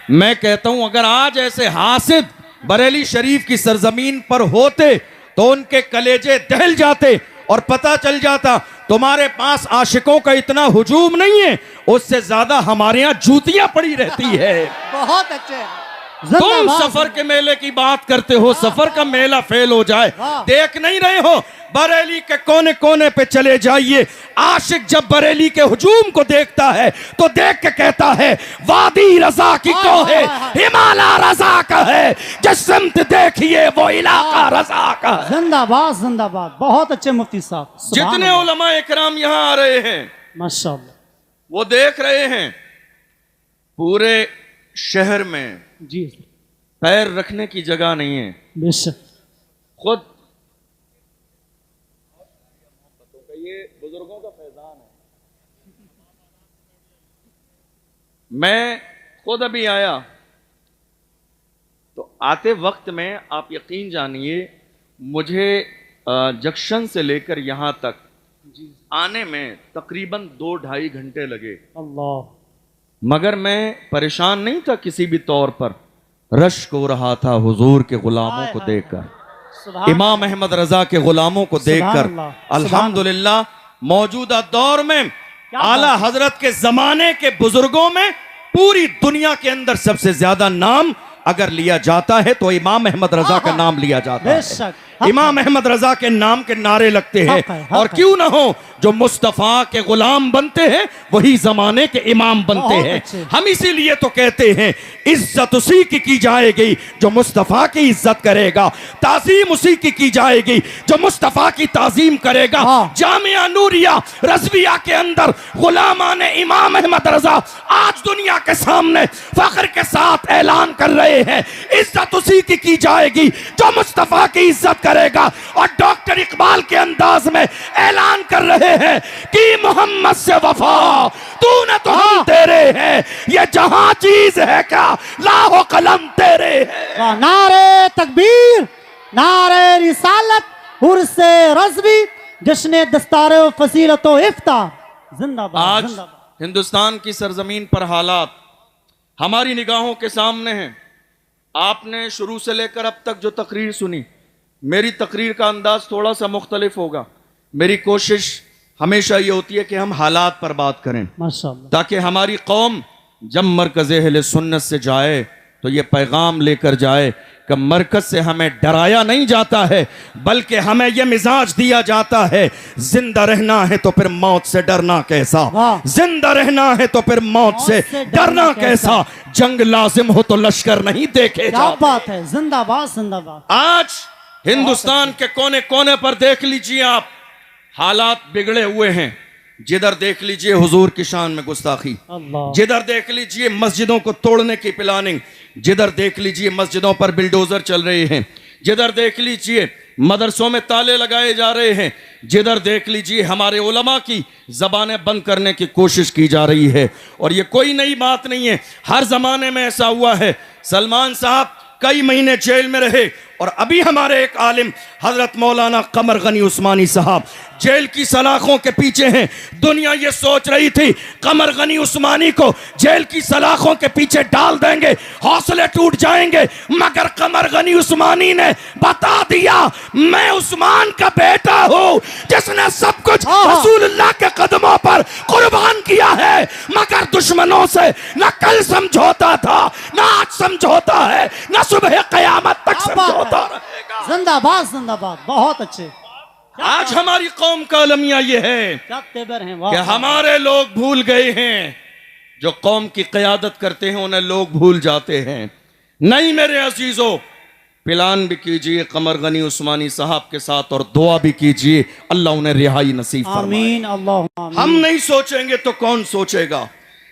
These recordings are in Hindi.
मैं कहता हूं अगर आज ऐसे हासिद बरेली शरीफ की सरजमीन पर होते तो उनके कलेजे दहल जाते और पता चल जाता तुम्हारे पास आशिकों का इतना हुजूम नहीं है, उससे ज्यादा हमारे यहाँ जूतियां पड़ी रहती है। बहुत अच्छे। तुम सफर के मेले की बात करते हो, सफर का मेला फेल हो जाए, देख नहीं रहे हो? बरेली के कोने कोने पे चले जाइए, आशिक जब बरेली के हुजूम को देखता है तो देख के कहता है वादी रजा की को है, हिमालय रजा का है, जिस सिमत देखिए वो इलाका रजा का है। जिंदाबाद जिंदाबाद। बहुत अच्छे मुफ्ती साहब। जितने उलमा इकराम यहाँ आ रहे हैं माशाअल्लाह, वो देख रहे हैं पूरे शहर में जी पैर रखने की जगह नहीं है। बेशक। खुद ये बुजुर्गों का फैजान है। मैं खुद अभी आया तो आते वक्त में आप यकीन जानिए मुझे जंक्शन से लेकर यहां तक आने में तकरीबन 2-2.5 घंटे लगे। अल्लाह। मगर मैं परेशान नहीं था किसी भी तौर पर, रश्क हो रहा था हुजूर के गुलामों को देखकर, इमाम अहमद रजा के गुलामों को देखकर। अल्हम्दुलिल्लाह मौजूदा दौर में आला हजरत के जमाने के बुजुर्गों में पूरी दुनिया के अंदर सबसे ज्यादा नाम अगर लिया जाता है तो इमाम अहमद रजा का नाम लिया जाता है। इमाम अहमद रजा के नाम के नारे लगते हैं, और क्यों ना हो, जो मुस्तफा के गुलाम बनते हैं वही जमाने के इमाम बनते हैं। हम इसीलिए तो कहते हैं इज्जत उसी की जाएगी जो मुस्तफा की इज्जत करेगा, ताजीम उसी की जाएगी जो मुस्तफा की ताजीम करेगा। जामिया नूरिया रज़विया के अंदर गुलामान इमाम अहमद रजा आज दुनिया के सामने फख्र के साथ ऐलान कर रहे हैं इज्जत उसी की जाएगी जो मुस्तफा की इज्जत करेगा। और डॉक्टर इकबाल के अंदाज में ऐलान कर रहे हैं कि मोहम्मद से वफा तूने तो हम तेरे हैं, ये जहां चीज है क्या लाहो कलम तेरे है। नारे तकबीर, नारे रिसालत, उर्से रज़वी, जश्न दस्तारे फसीलत व इफ्तार। जिंदाबाद। आज हिंदुस्तान की सरजमीन पर हालात हमारी निगाहों के सामने हैं। आपने शुरू से लेकर अब तक जो तकरीर सुनी, मेरी तकरीर का अंदाज थोड़ा सा मुख्तलिफ होगा। मेरी कोशिश हमेशा ये होती है कि हम हालात पर बात करें, माशाअल्लाह, ताकि हमारी कौम जब मरकज़ अहले सुन्नत से जाए तो ये पैगाम लेकर जाए कि मरकज से हमें डराया नहीं जाता है, बल्कि हमें यह मिजाज दिया जाता है जिंदा रहना है तो फिर मौत से डरना कैसा, जिंदा रहना है तो फिर मौत से डरना कैसा, जंग लाजिम हो तो लश्कर नहीं देखे। क्या बात है। जिंदाबाद जिंदाबाद। आज हिंदुस्तान के कोने कोने पर देख लीजिए आप, हालात बिगड़े हुए हैं। जिधर देख लीजिए हुजूर की शान में गुस्ताखी, जिधर देख लीजिए मस्जिदों को तोड़ने की प्लानिंग, जिधर देख लीजिए मस्जिदों पर बिल्डोजर चल रहे हैं, जिधर देख लीजिए मदरसों में ताले लगाए जा रहे हैं, जिधर देख लीजिए हमारे उलमा की जबानें बंद करने की कोशिश की जा रही है। और ये कोई नई बात नहीं है, हर जमाने में ऐसा हुआ है। सलमान साहब कई महीने जेल में रहे, और अभी हमारे एक आलिम हजरत मौलाना कमर गनी उस्मानी साहब जेल की सलाखों के पीछे हैं। दुनिया ये सोच रही थी कमर गनी उस्मानी को जेल की सलाखों के पीछे डाल देंगे, हौसले टूट जाएंगे, मगर कमर गनी उस्मानी ने बता दिया मैं उस्मान का बेटा हूं जिसने सब कुछ रसूलुल्लाह के कदमों पर कुर्बान किया है। मगर दुश्मनों से न कल समझौता था, न आज समझौता है, न सुबह कयामत तक समझौता रहेगा। जिंदाबाद जिंदाबाद। बहुत अच्छे। आज हमारी कौम का अलमिया ये है कि हमारे लोग भूल गए हैं, जो कौम की क़यादत करते हैं उन्हें लोग भूल जाते हैं। नहीं मेरे अजीजों, प्लान भी कीजिए कमर गनी उस्मानी साहब के साथ और दुआ भी कीजिए अल्लाह उन्हें रिहाई नसीब फरमाए। आमीन अल्लाह। हम नहीं सोचेंगे तो कौन सोचेगा?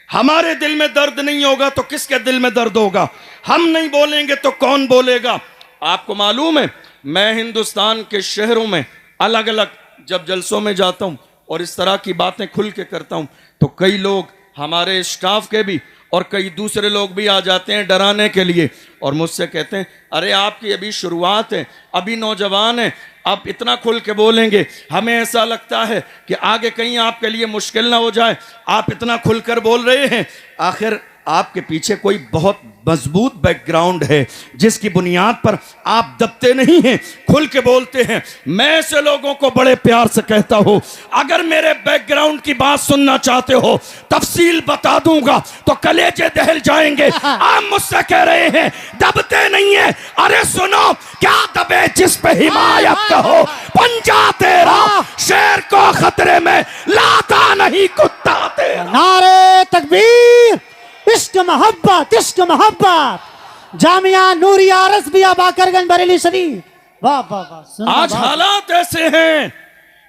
हमारे दिल में दर्द नहीं होगा तो किसके दिल में दर्द होगा? हम नहीं बोलेंगे तो कौन बोलेगा? आपको मालूम है, मैं हिंदुस्तान के शहरों में अलग अलग जब जलसों में जाता हूं और इस तरह की बातें खुल के करता हूं तो कई लोग हमारे स्टाफ के भी और कई दूसरे लोग भी आ जाते हैं डराने के लिए और मुझसे कहते हैं अरे आपकी अभी शुरुआत है, अभी नौजवान है, आप इतना खुल के बोलेंगे, हमें ऐसा लगता है कि आगे कहीं आपके लिए मुश्किल ना हो जाए, आप इतना खुलकर बोल रहे हैं। आखिर आपके पीछे कोई बहुत मजबूत बैकग्राउंड है, जिसकी बुनियाद पर आप दबते नहीं हैं, खुल के बोलते हैं। मैं ऐसे लोगों को बड़े प्यार से कहता हूं, अगर मेरे बैकग्राउंड की बात सुनना चाहते हो, तफसील बता दूंगा तो कलेजे दहल जाएंगे। आप मुझसे कह रहे हैं दबते नहीं है, अरे सुनो, क्या दबे जिस पे हिमायत कहो, पंजा तेरा शेर को खतरे में लाता नहीं कुत्ता तेरा। नारे तकबीर, इश्क मोहब्बत, इश्क मोहब्बत। जामिया नूरिया रज़विया बाकरगंज बरेली शरीफ। वाह वाह वाह। आज हालात ऐसे हैं,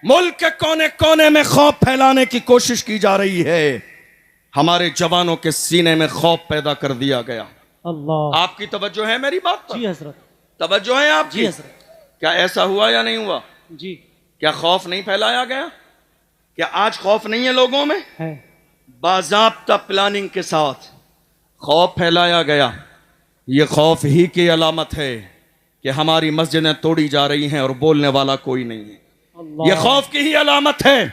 मुल्क के कोने कोने में खौफ फैलाने की कोशिश की जा रही है। हमारे जवानों के सीने में खौफ पैदा कर दिया गया। अल्लाह। आपकी तवज्जो है मेरी बात पर? जी हजरत। तवज्जो है आपकी? जी हजरत। क्या ऐसा हुआ या नहीं हुआ? जी। क्या खौफ नहीं फैलाया गया? क्या आज खौफ नहीं है लोगों में? है। बाज़ाब्ता प्लानिंग के साथ खौफ फैलाया गया। ये खौफ ही की अलामत है कि हमारी मस्जिदें तोड़ी जा रही हैं और बोलने वाला कोई नहीं है। यह खौफ की ही अलामत है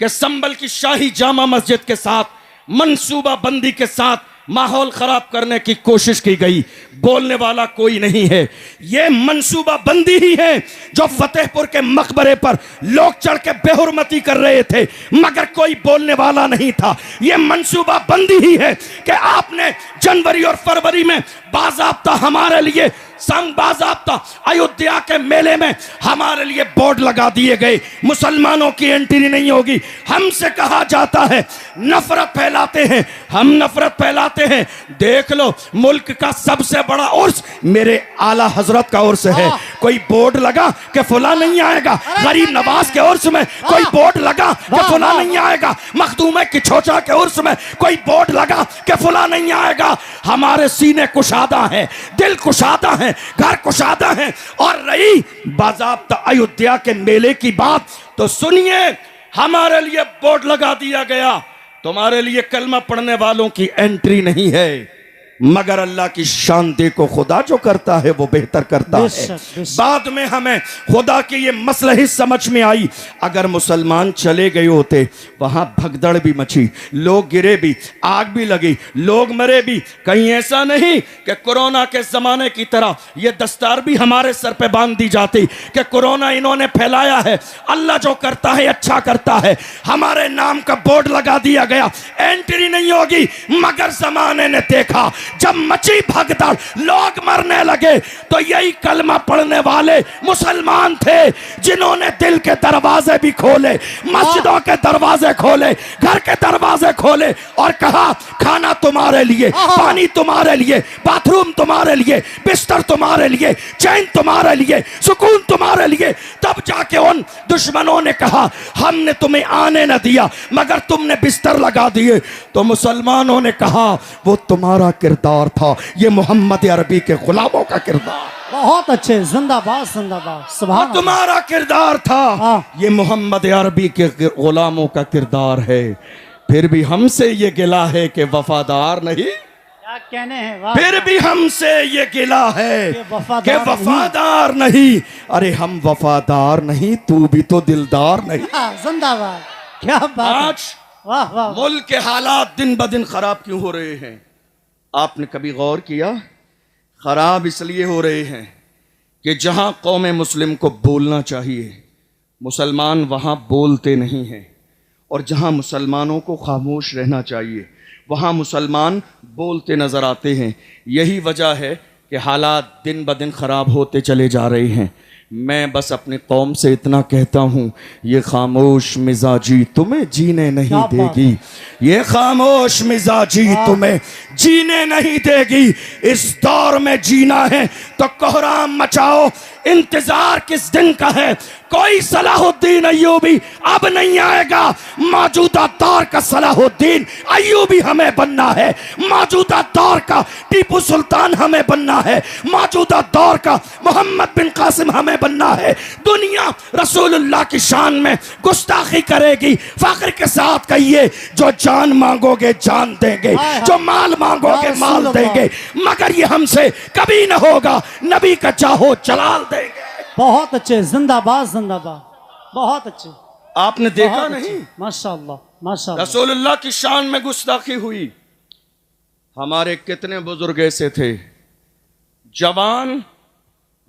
कि संभल की शाही जामा मस्जिद के साथ मंसूबा बंदी के साथ माहौल खराब करने की कोशिश की गई, बोलने वाला कोई नहीं है। यह मंसूबा बंदी ही है जो फतेहपुर के मकबरे पर लोग चढ़ के बेहुरमती कर रहे थे, मगर कोई बोलने वाला नहीं था। यह मंसूबा बंदी ही है कि आपने जनवरी और फरवरी में बाज़ाब्ता हमारे लिए बाज़ाब्ता अयोध्या के मेले में हमारे लिए बोर्ड लगा दिए गए, मुसलमानों की एंट्री नहीं होगी। हमसे कहा जाता है नफरत फैलाते हैं, हम नफरत फैलाते हैं। देख लो, मुल्क का सबसे बड़ा उर्स मेरे आला हजरत का उर्स है। कोई बोर्ड लगा कि फुला नहीं आएगा, गरीब नवाज के उर्स में कोई बोर्ड लगा कि फुला नहीं आएगा, मखदूम की छोचा के उर्स में कोई बोर्ड लगा कि फुला नहीं आएगा। हमारे सीने कुशादा हैं, दिल कुशादा हैं, घर कुशादा है। और रही बाज़ाब्ता अयोध्या के मेले की बात, तो सुनिए, हमारे लिए बोर्ड लगा दिया गया, तुम्हारे लिए कलमा पढ़ने वालों की एंट्री नहीं है, मगर अल्लाह की शान देखो, खुदा जो करता है वो बेहतर करता है। बाद में हमें खुदा की ये मसलही समझ में आई, अगर मुसलमान चले गए होते, वहां भगदड़ भी मची, लोग गिरे भी, आग भी लगी, लोग मरे भी। कहीं ऐसा नहीं कि कोरोना के जमाने की तरह ये दस्तार भी हमारे सर पे बांध दी जाती कि कोरोना इन्होंने फैलाया है। अल्लाह जो करता है अच्छा करता है। हमारे नाम का बोर्ड लगा दिया गया, एंट्री नहीं होगी, मगर जमाने ने देखा, जब मची भगदड़, लोग मरने लगे, तो यही कलमा पढ़ने वाले मुसलमान थे जिन्होंने दिल के दरवाजे भी खोले, मस्जिदों के दरवाजे खोले, घर के दरवाजे खोले और कहा खाना तुम्हारे लिए, पानी तुम्हारे लिए, बाथरूम तुम्हारे लिए, बिस्तर तुम्हारे लिए, चैन तुम्हारे लिए, सुकून तुम्हारे लिए। तब जाके उन दुश्मनों ने कहा हमने तुम्हें आने न दिया, मगर तुमने बिस्तर लगा दिए। तो मुसलमानों ने कहा वो तुम्हारा किरदार था, ये मोहम्मद अरबी के गुलामों का किरदार। बहुत अच्छे, जिंदाबाद जिंदाबाद। सुभान तुम्हारा किरदार था, ये मोहम्मद अरबी के गुलामों का किरदार है। फिर भी हमसे ये गिला है कि वफादार नहीं, क्या कहने हैं। फिर भी हमसे ये गिला है कि वफादार नहीं। अरे हम वफादार नहीं, तू भी तो दिलदार नहीं। जिंदाबाद, क्या बात। आज वाह वाह। मुल्क के हालात दिन ब दिन खराब क्यों हो रहे हैं? आपने कभी गौर किया? खराब इसलिए हो रहे हैं कि जहां कौम मुस्लिम को बोलना चाहिए, मुसलमान वहां बोलते नहीं हैं, और जहां मुसलमानों को खामोश रहना चाहिए, वहां मुसलमान बोलते नजर आते हैं। यही वजह है कि हालात दिन ब दिन खराब होते चले जा रहे हैं। मैं बस अपनी कौम से इतना कहता हूँ, ये खामोश मिजाजी तुम्हें जीने नहीं देगी, ये खामोश मिजाजी तुम्हें जीने नहीं देगी। इस दौर में जीना है तो कोहराम मचाओ, इंतजार किस दिन का है? कोई सलाहुद्दीन अय्यूबी अब नहीं आएगा। मौजूदा दौर का सलाहुद्दीन अय्यूबी हमें बनना है, मौजूदा दौर का टीपू सुल्तान हमें बनना है, मौजूदा दौर का मोहम्मद बिन कासिम हमें बनना है। दुनिया रसूलुल्लाह की शान में गुस्ताखी करेगी, फख्र के साथ कहिए, जो जान मांगोगे जान देंगे, जो माल मांगोगे माल देंगे, मगर ये हमसे कभी न होगा। नबी का चाहो जलाल देंगे। बहुत अच्छे, जिंदाबाद जिंदाबाद, बहुत अच्छे। आपने देखा नहीं? माशाअल्लाह माशाअल्लाह। रसूलुल्लाह की शान में गुस्ताखी हुई। हमारे कितने बुजुर्ग ऐसे थे, जवान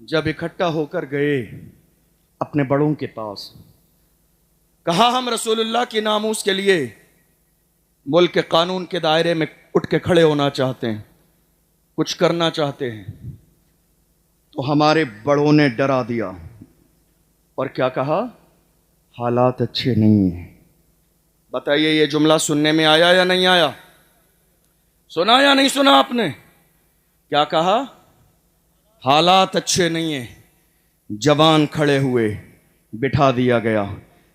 जब इकट्ठा होकर गए अपने बड़ों के पास, कहा हम रसूलुल्लाह की नामूस के लिए मुल्क के कानून के दायरे में उठ के खड़े होना चाहते हैं, कुछ करना चाहते हैं। तो हमारे बड़ों ने डरा दिया और क्या कहा, हालात अच्छे नहीं हैं। बताइए ये जुमला सुनने में आया या नहीं आया? सुना या नहीं सुना आपने? क्या कहा? हालात अच्छे नहीं हैं। जवान खड़े हुए, बिठा दिया गया,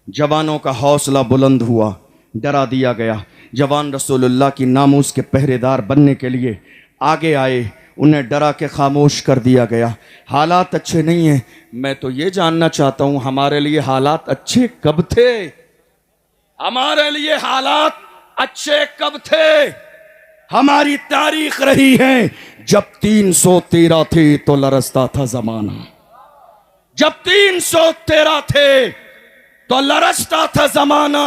जवानों का हौसला बुलंद हुआ, डरा दिया गया। जवान रसूलुल्लाह की नामूस के पहरेदार बनने के लिए आगे आए, उन्हें डरा के खामोश कर दिया गया। हालात अच्छे नहीं हैं। मैं तो ये जानना चाहता हूं, हमारे लिए हालात अच्छे कब थे? हमारे लिए हालात अच्छे कब थे? हमारी तारीख रही है, जब 313 थे तो लरसता था जमाना। जब 313 थे तो लरसता था जमाना।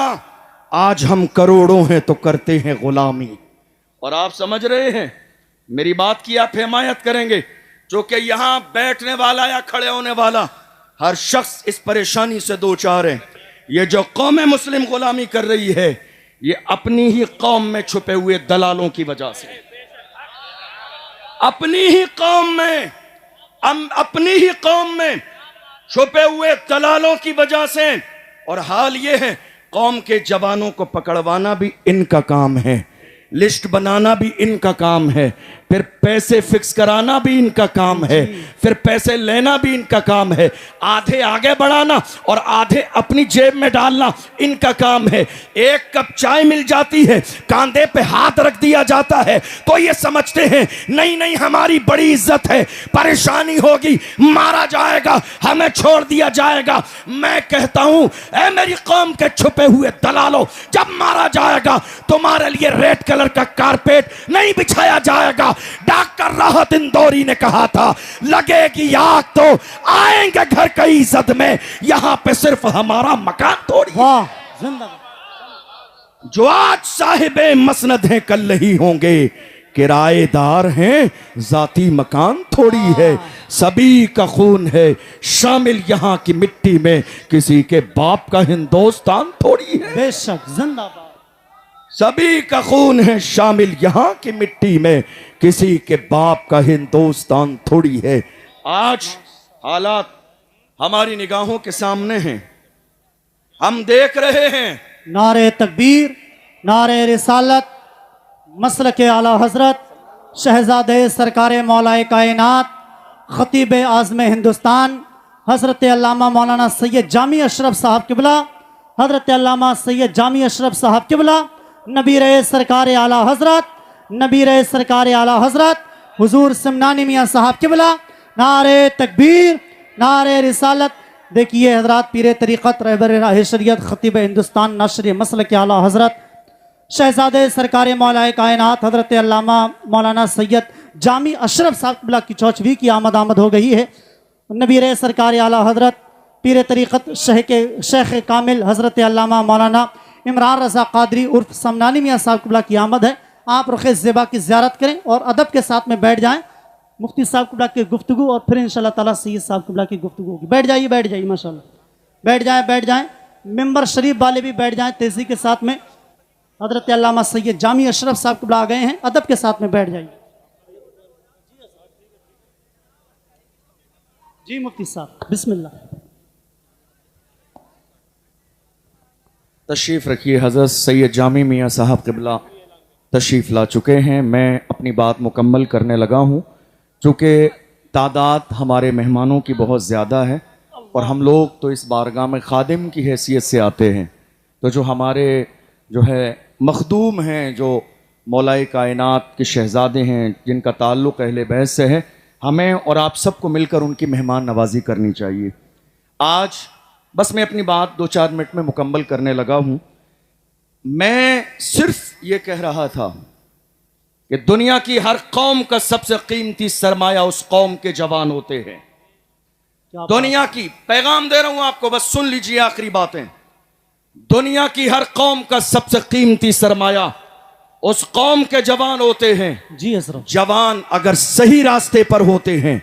आज हम करोड़ों हैं तो करते हैं गुलामी। और आप समझ रहे हैं, मेरी बात की आप हिमायत करेंगे, जो कि यहां बैठने वाला या खड़े होने वाला हर शख्स इस परेशानी से दो चार है। ये जो कौम मुस्लिम गुलामी कर रही है, ये अपनी ही कौम में छुपे हुए दलालों की वजह से, अपनी ही कौम में, अपनी ही कौम में छुपे हुए दलालों की वजह से। और हाल ये है, कौम के जवानों को पकड़वाना भी इनका काम है, लिस्ट बनाना भी इनका काम है, फिर पैसे फिक्स कराना भी इनका काम है, फिर पैसे लेना भी इनका काम है, आधे आगे बढ़ाना और आधे अपनी जेब में डालना इनका काम है। एक कप चाय मिल जाती है, कांधे पे हाथ रख दिया जाता है तो ये समझते हैं नहीं नहीं हमारी बड़ी इज्जत है, परेशानी होगी, मारा जाएगा, हमें छोड़ दिया जाएगा। मैं कहता हूं, ऐ मेरी कौम के छुपे हुए दलालों, जब मारा जाएगा तुम्हारे लिए रेड कलर का कारपेट नहीं बिछाया जाएगा। डॉक्टर राहत इंदौरी ने कहा था, लगेगी आग तो आएंगे घर कई इज्जत में, यहां पे सिर्फ हमारा मकान थोड़ी। वाह, जिंदाबाद। जो आज साहिबे मसनद हैं कल नहीं होंगे, किराएदार हैं जाती मकान थोड़ी है। सभी का खून है शामिल यहां की मिट्टी में, किसी के बाप का हिंदुस्तान थोड़ी है। बेशक, जिंदाबाद। सभी का खून है शामिल यहां की मिट्टी में, किसी के बाप का हिंदुस्तान थोड़ी है। आज हालात हमारी निगाहों के सामने हैं, हम देख रहे हैं। नारे तकबीर, नारे रिसालत, मसलक आला हजरत शहजादे सरकार मौलाए कायनात खतीब आज़म हिंदुस्तान हजरत अल्लामा मौलाना सैयद जामी अशरफ साहब किबला, हजरत अल्लामा सैयद जामी अशरफ साहब किबला, नबीर सरकार आला हजरत, नबीर सरकार आला हजरत हुजूर सिमनानी मियाँ साहब किबला, नारे तकबीर, नारे रिसालत। देखिए हजरात, पीर तरीक़त, रहबर राह शरीयत, खतीब हिंदुस्तान, नाशर मसलक आला हजरत शहजादे सरकार मौलाए कायनात हजरत अल्लामा मौलाना सैयद जामी अशरफ साहब किबला की 4वीं की आमद हो गई है। नबीर सरकार आला हजरत पीर तरीक़त शेख कामिल हजरत अल्लामा मौलाना इमरान रज़ा क़ादरी उर्फ समनानी मियाँ साहब किबला की आमद है। आप रुख़ ज़िबा की ज़ियारत करें और अदब के साथ में बैठ जाएं। मुफ्ती साहब किबला की गुफ्तगू और फिर इंशाअल्लाह ताला सैयद साहब किबला की गुफ्तगू होगी। बैठ जाइए माशाअल्लाह, बैठ जाएं। मिंबर शरीफ वाले भी बैठ जाएं तेज़ी के साथ में। हजरत अल्लामा सैयद जामी अशरफ साहब किबला आ गए हैं, अदब के साथ में बैठ जाइए। जी मुफ्ती साहब, बिस्मिल्लाह। तशरीफ़ रखिए। हज़रत सैयद जामी मियाँ साहब क़िबला तशरीफ़ ला चुके हैं। मैं अपनी बात मुकम्मल करने लगा हूँ, चूँकि तादाद हमारे मेहमानों की बहुत ज़्यादा है और हम लोग तो इस बारगाह में खादिम की हैसियत से आते हैं। तो जो हमारे जो है मखदूम हैं, जो मौलाए कायनात के शहज़ादे हैं, जिनका ताल्लुक़ अहले बैत से है, हमें और आप सबको मिलकर उनकी मेहमान नवाजी करनी चाहिए। आज बस मैं अपनी बात 2-4 मिनट में मुकम्मल करने लगा हूँ। मैं सिर्फ ये कह रहा था कि दुनिया की हर कौम का सबसे कीमती सरमाया उस कौम के जवान होते हैं। दुनिया की, पैगाम दे रहा हूं आपको, बस सुन लीजिए आखिरी बातें। दुनिया की हर कौम का सबसे कीमती सरमाया उस कौम के जवान होते हैं। जी हजरत। जवान अगर सही रास्ते पर होते हैं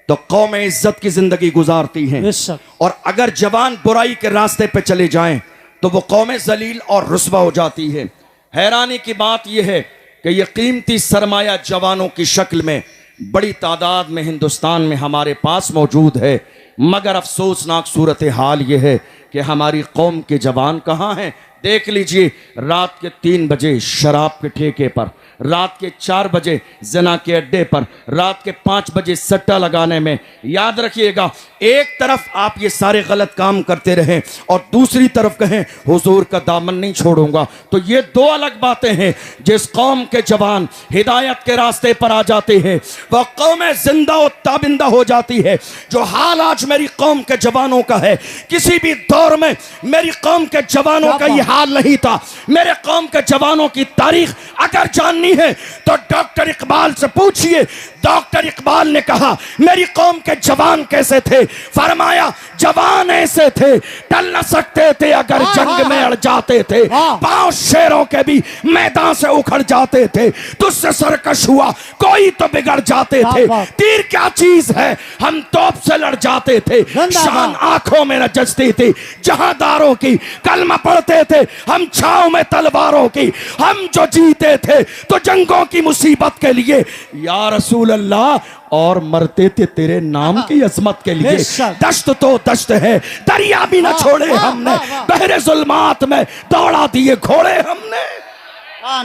तो कौम इज्जत की जिंदगी गुजारती हैं, बेशक। और अगर जवान बुराई के रास्ते पर चले जाएं तो वो कौम जलील और रुस्वा हो जाती है। हैरानी की बात यह है कि यह कीमती सरमाया जवानों की शक्ल में बड़ी तादाद में हिंदुस्तान में हमारे पास मौजूद है, मगर अफसोसनाक सूरत हाल यह है कि हमारी कौम के जवान कहाँ हैं। देख लीजिए, रात के 3 बजे शराब के ठेके पर, रात के 4 बजे जना के अड्डे पर, रात के 5 बजे सट्टा लगाने में। याद रखिएगा, एक तरफ आप ये सारे गलत काम करते रहें और दूसरी तरफ कहें हुजूर का दामन नहीं छोड़ूंगा, तो ये 2 अलग बातें हैं। जिस कौम के जवान हिदायत के रास्ते पर आ जाते हैं वह कौम जिंदा और ताबिंदा हो जाती है। जो हाल आज मेरी कौम के जवानों का है, किसी भी दौर में मेरी कौम के जवानों का ये हाल नहीं था। मेरे कौम के जवानों की तारीख अगर जाननी है तो डॉक्टर इकबाल से पूछिए। डॉक्टर इकबाल ने कहा मेरी कौम के जवान कैसे थे, फरमाया जवान ऐसे थे टल न सकते थे अगर जंग में अड़ जाते थे, पांव शेरों के भी मैदान से उखड़ जाते थे, तुझसे सरकश हुआ कोई तो बिगड़ जाते थे, तीर क्या चीज है हम तोप से लड़ जाते थे, शान आंखों में न जचती थी जहादारों की, कलमा पढ़ते थे हम छाव में तलवारों की, हम जो जीते थे तो जंगों की मुसीबत के लिए या रसूल अल्लाह, और मरते थे तेरे नाम की अजमत के लिए। दश्त तो दश्त है, दरिया भी न छोड़े हमने, बहरे जुल्मात में दौड़ा दिए घोड़े हमने।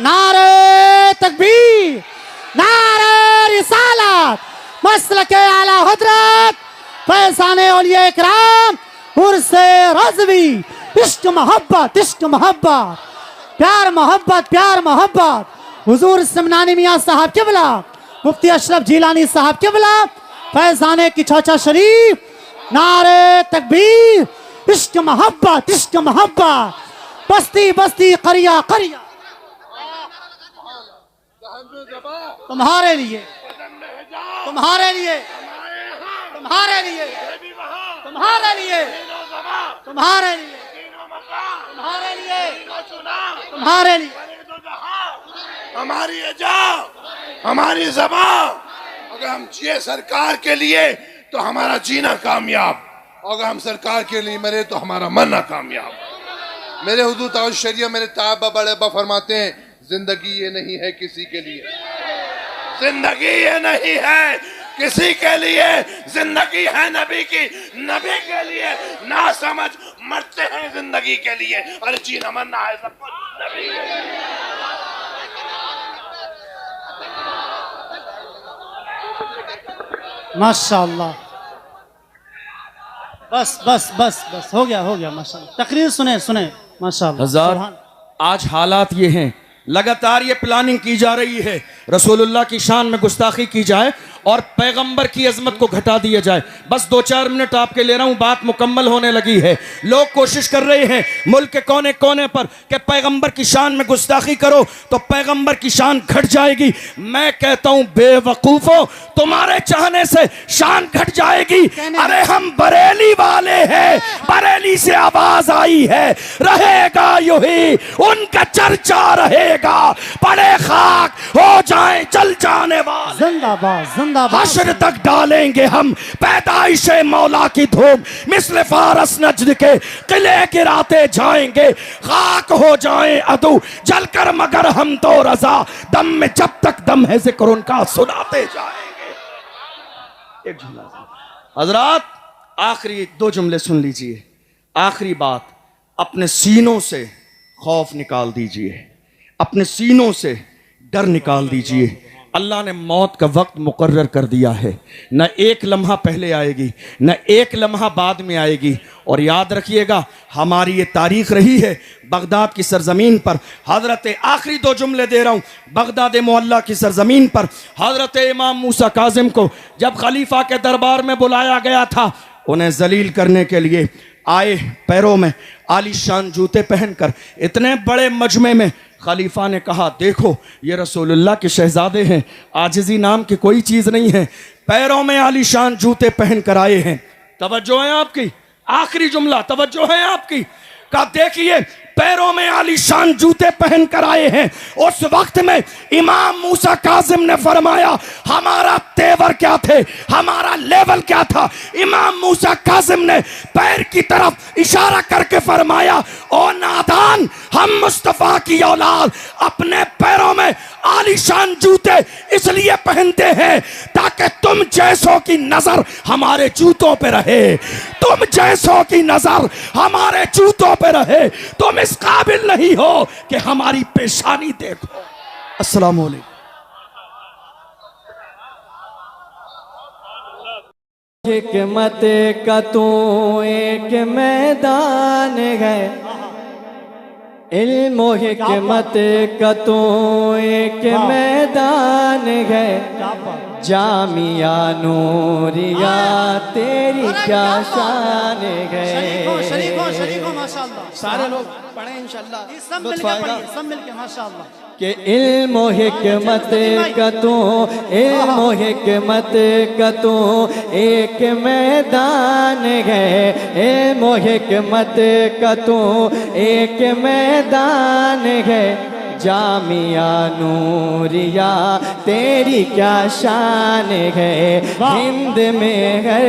नारे तकबीर, नारे रिसालत, मसलके आला हजरत, फैज़ाने औलिया इकराम, उर्से रज़वी, इश्क मोहब्बत, इश्क मोहब्बत, प्यार मोहब्बत, प्यार मोहब्बत। हुजूर समनानी मियाँ साहब किबला, मुफ्ती अशरफ जिलानी साहब किबला, फैज़ाने की चौचा शरीफ, नारे तकबीर, इश्क मोहब्बत, इश्क मोहब्बत, बस्ती बस्ती करिया करिया तुम्हारे लिए, तुम्हारे लिए, तुम्हारे लिए, तुम्हारे लिए, तुम्हारे लिए, तुम्हारे लिए, तुम्हारे लिए। हमारी अजा, हमारी ज़बान, अगर हम जिए सरकार के लिए तो हमारा जीना कामयाब, अगर हम सरकार के लिए मरे तो हमारा मरना कामयाब। मेरे हुजूर ताज शरिया मेरे ताबा बड़े बा फरमाते हैं, जिंदगी ये नहीं है किसी के लिए, जिंदगी ये नहीं है किसी के लिए, जिंदगी है नबी की, नबी के लिए, ना समझ मरते हैं जिंदगी के लिए, अरे जीना मरना है सब कुछ नबी के लिए। माशाअल्लाह, बस बस बस बस हो गया माशाअल्लाह। तकरीर सुने सुने माशाअल्लाह। हज़ार, आज हालात ये हैं, लगातार ये प्लानिंग की जा रही है रसूलुल्लाह की शान में गुस्ताखी की जाए और पैगंबर की अजमत को घटा दिया जाए। बस 2-4 मिनट आपके ले रहा हूं, बात मुकम्मल होने लगी है। लोग कोशिश कर रहे हैं मुल्क के कोने कोने पर कि पैगंबर की शान में गुस्ताखी करो तो पैगंबर की शान घट जाएगी। मैं कहता हूं बेवकूफो, तुम्हारे चाहने से शान घट जाएगी। अरे हम बरेली वाले हैं, बरेली से आवाज आई है, रहेगा यू ही उनका चर्चा रहेगा, पड़े खाक हो जाए चल जाने वाले, जिंदाबाद जिंदाबाद। हश्र तक डालेंगे हम पैदाइशे मौला की धूम, मिस्ल फारस नजद के किले गिराते जाएंगे, खाक हो जाए अदू जलकर मगर हम तो रजा, दम में जब तक दम है जिक्र उनका सुनाते जाएंगे। एक जुमला हजरात, आखिरी 2 जुमले सुन लीजिए। आखिरी बात, अपने सीनों से खौफ निकाल दीजिए, अपने सीनों से डर निकाल दीजिए। अल्लाह ने मौत का वक्त मुकर्रर कर दिया है, न एक लम्हा पहले आएगी न एक लम्हा बाद में आएगी। और याद रखिएगा, हमारी ये तारीख रही है बगदाद की सरजमीन पर, हजरत आखिरी 2 जुमले दे रहा हूँ, बगदाद मोहल्ला की सरजमीन पर हजरत इमाम मूसा काजिम को जब खलीफा के दरबार में बुलाया गया था, उन्हें जलील करने के लिए आए, पैरों में आलीशान जूते पहनकर, इतने बड़े मजमे में खलीफा ने कहा देखो ये रसूलुल्लाह के शहजादे हैं, आजिज़ी नाम की कोई चीज़ नहीं है, पैरों में आलीशान जूते पहन कर आए हैं। तवज्जो है आपकी, आखिरी जुमला तवज्जो है आपकी, कहा देखिए पैरों में आलीशान जूते पहन कर आए हैं। उस वक्त में इमाम मूसा काजिम ने फरमाया हमारा तेवर क्या थे, हमारा लेवल क्या था। इमाम मूसा काजिम ने पैर की तरफ इशारा करके फरमाया ओ नादान, हम मुस्तफा की औलाद अपने पैरों में आलीशान जूते इसलिए पहनते हैं ताकि तुम जैसों की नजर हमारे जूतों पे रहे, तुम जैसों की नजर हमारे जूतों पे रहे। तुम इस काबिल नहीं हो कि हमारी पेशानी देखो। अस्सलाम वालेकुम। हिकमत का तू एक मैदान है, इल्म हिकमत का तू एक मैदान है, जामिया नूरिया तेरी क्या शान है। शरीफों माशाअल्लाह, सारे लोग पढ़े इंशाअल्लाह, सब मिलके माशाअल्लाह। कि इल्म हिकमत का तू, इल्म हिकमत का तू एक मैदान है, इल्म हिकमत का तू एक मैदान है, जामिया नूरिया तेरी क्या शान है। हिंद में हर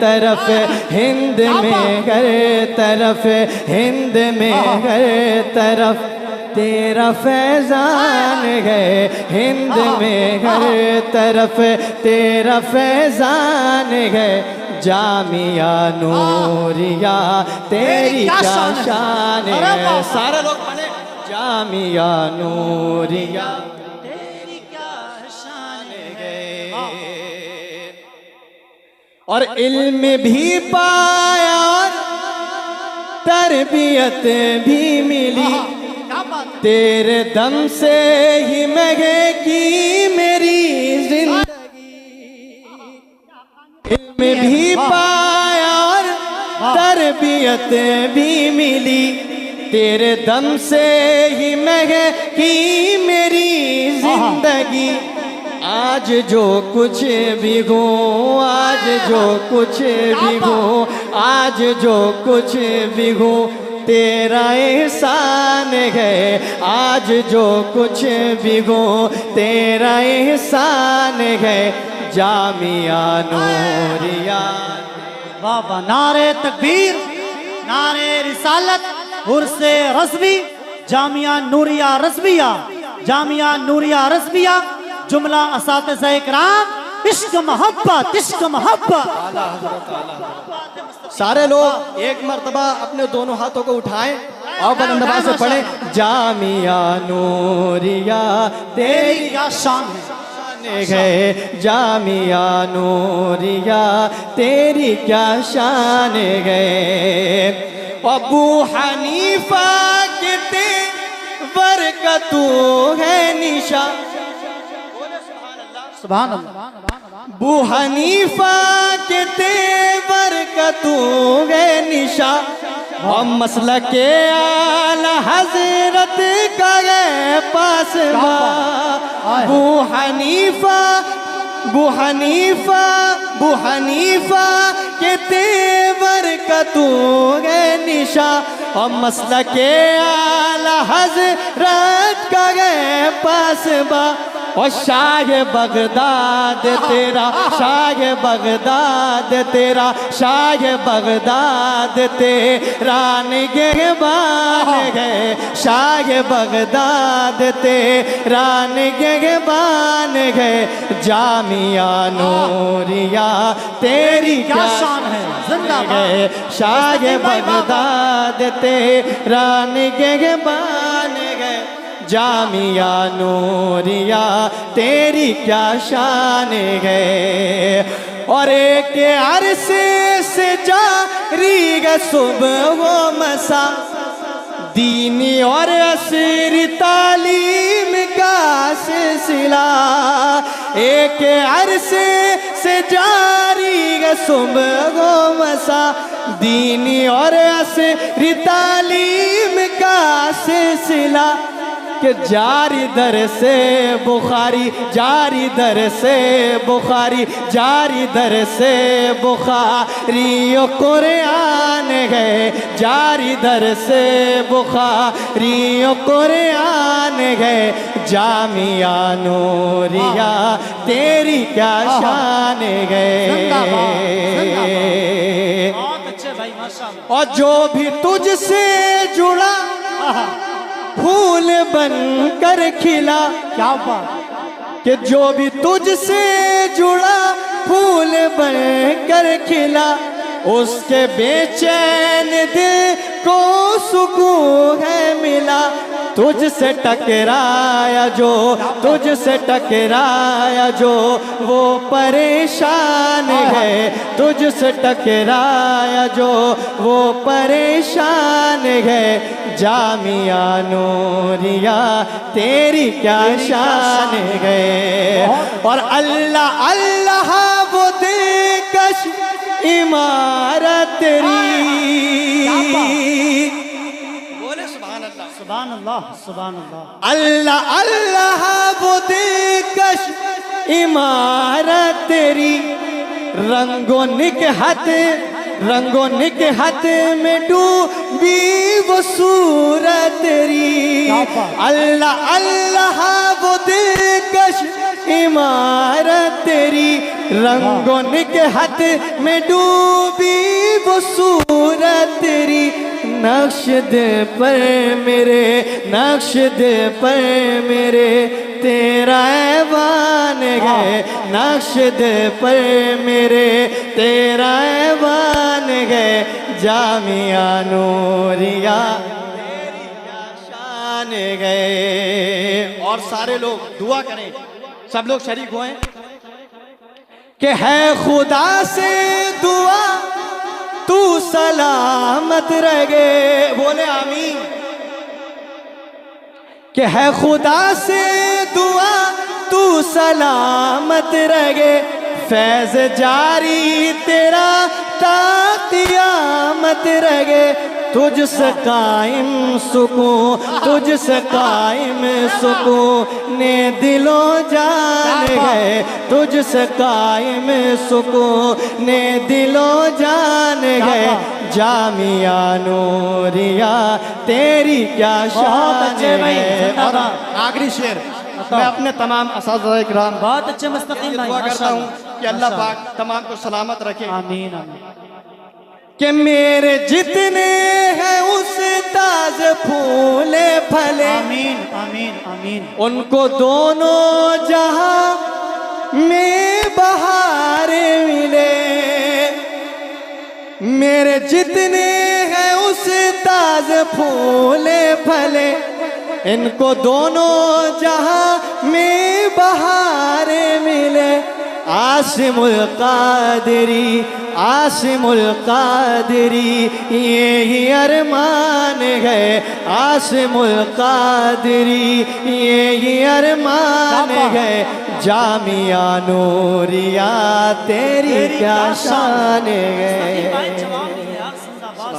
तरफ, हिंद में हर तरफ, हिंद में हर तरफ तेरा फैजान है, हिंद में हर तरफ तेरा फैजान है, जामिया नूरिया तेरी क्या शान है। सारे लोग पढ़े जामिया नूरिया तेरी क्या शान है। और इल्म भी पाया और तरबियत भी मिली, तेरे दम से ही महकी मेरी जिंदगी। इल्म भी पाया और तरबियत भी मिली, तेरे दम से ही महकी मेरी जिंदगी। आज जो कुछ भी हो, आज जो कुछ भी हो, आज जो कुछ भी हो तेरा एहसान है, आज जो कुछ भी हो तेरा एहसान है, जामिया नूरिया। बाबा नारे तकबीर, नारे रिसालत, उर्से रस्वी, जामिया नूरिया रस्बिया, जामिया नूरिया रस्बिया। जुमला असातिज़ा इकराम, इश्क मोहब्बत, इश्क मोहब्बत। सारे लोग एक मर्तबा अपने दोनों हाथों को उठाएं और बुलंद आवाज से पढ़ें जामिया नूरिया तेरी क्या शान है, जामिया नूरिया तेरी क्या शान है। अबू हनीफा के तेवर का तू है निशा, सुभान अल्लाह। अबू हनीफा के तेवर का तू है निशा, और मसला के आला हजरत का ये पास Abu Hanifa, Abu Hanifa, Abu Hanifa के तेवर का तू है निशा, और मसला के आला हजरत का ये पास और शाह बगदाद तेरा, शाह बगदाद तेरा, शाह बगदाद तेरा निगहबान है, शाह बगदाद तेरा निगहबान है, जामिया नूरिया तेरी क्या शान है, जिंदाबाद। शाह बगदाद तेरा निगहबान है, जामिया नूरिया तेरी क्या शान है। और एक अरसे से जारी है सुबह वो मसा, दीनी और असरी तालीम का सिलसिला। एक अरसे से जारी है सुबह वो मसा, दीनी और असरी तालीम का सिलसिला। कि जारी दर से बुखारी, जारी दर से बुखारी, जारी दर से बुखारी ओ कुरान है, जारी दर से बुखारी ओ कुरान है। जामिया नूरिया तेरी क्या शान है। बहुत अच्छे भाई माशाल्लाह। और जो भी तुझसे जुड़ा फूल बन कर खिला, क्या बात। कि जो भी तुझसे जुड़ा फूल बन कर खिला, उसके बेचैन दिल को सुकून है मिला। तुझसे टकराया जो, तुझसे टकराया जो वो परेशान है। तुझसे टकराया जो वो परेशान है। जामिया नूरिया तेरी क्या शान है। और अल्लाह अल्लाह वो दिलकश इमारत तेरी। सुभान अल्लाह सुभान अल्लाह। अल्लाह अल्लाह वो दिलकश इमारत तेरी। रंगो निकहत, रंगो निकहत में डूबी वो सूरत तेरी। अल्लाह अल्लाह वो दिलकश इमारत तेरी। रंगो निकहत में डूबी वो सूरत तेरी। नक्श दे पर मेरे, नक्श दे पर मेरे तेरा ऐवान है। नक्श दे पर मेरे तेरा ऐवान है। जामिया नूरिया तेरी क्या शान है। और सारे लोग दुआ करें, सब लोग शरीक हुए कि है खुदा से दुआ तू सलामत रहे। बोले आमीन। कि है खुदा से दुआ तू सलामत रहे। फैज जारी तेरा ता क़यामत रहे। तुझसे कायम सुकून, तुझसे कायम सुकून ने दिलो जान है। तुझसे कायम सुकून ने दिलो जान है। जामिया नूरिया तेरी क्या शान है। और आखिरी शेर मैं अपने तमाम असातिज़ा इकराम बहुत अच्छे मुस्तकीम भाई दुआ करता माशाल्लाह। हूँ कि अल्लाह पाक तमाम को सलामत रखे। आमीन आमीन। कि मेरे जितने हैं उस्ताद फूले फले, आमीन आमीन आमीन। उनको दोनों जहां में बहारे मिले। मेरे जितने हैं उस्ताद फूले फले, इनको दोनों जहां में बहारे मिले। आसिमुल कादरी, आसिमुल कादरी यही अरमान है। आसिमुल कादरी यही अरमान है। जामिया नूरिया तेरी क्या शान है। भाई जवाब दिया, जिंदाबाद।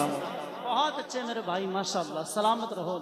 बहुत अच्छे मेरे भाई माशाल्लाह। सलामत रहो।